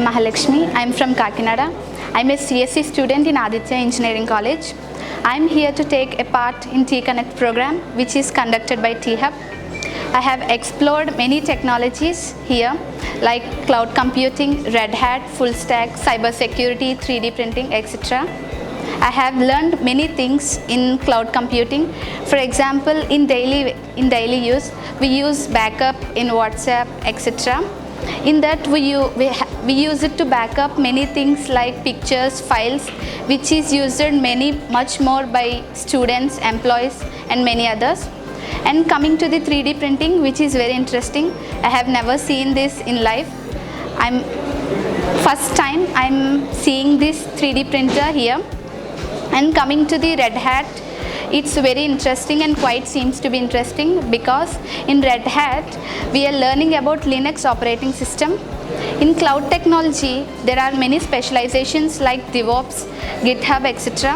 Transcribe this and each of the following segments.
Mahalakshmi. I'm from Kakinada. I'm a CSC student in Aditya Engineering College. I'm here to take a part in T-Connect program, which is conducted by T-Hub. I have explored many technologies here like cloud computing, Red Hat, full stack, cyber security, 3D printing, etc. I have learned many things in cloud computing. For example, in daily use, we use backup in WhatsApp, etc. In that we use it to back up many things like pictures, files, which is used much more by students, employees, and many others. And coming to the 3D printing, which is very interesting. I have never seen this in life. First time I'm seeing this 3D printer here. And coming to the Red Hat, it's very interesting and quite seems to be interesting because in Red Hat we are learning about Linux operating system. In cloud technology there are many specializations like DevOps, GitHub, etc.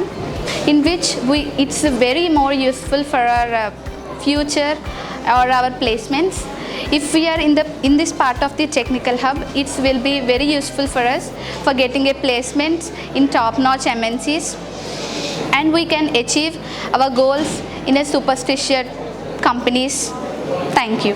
in which it's very more useful for our future or our placements. If we are in this part of the technical hub, it will be very useful for us for getting a placement in top-notch MNCs, and we can achieve our goals in a superstitious companies. Thank you.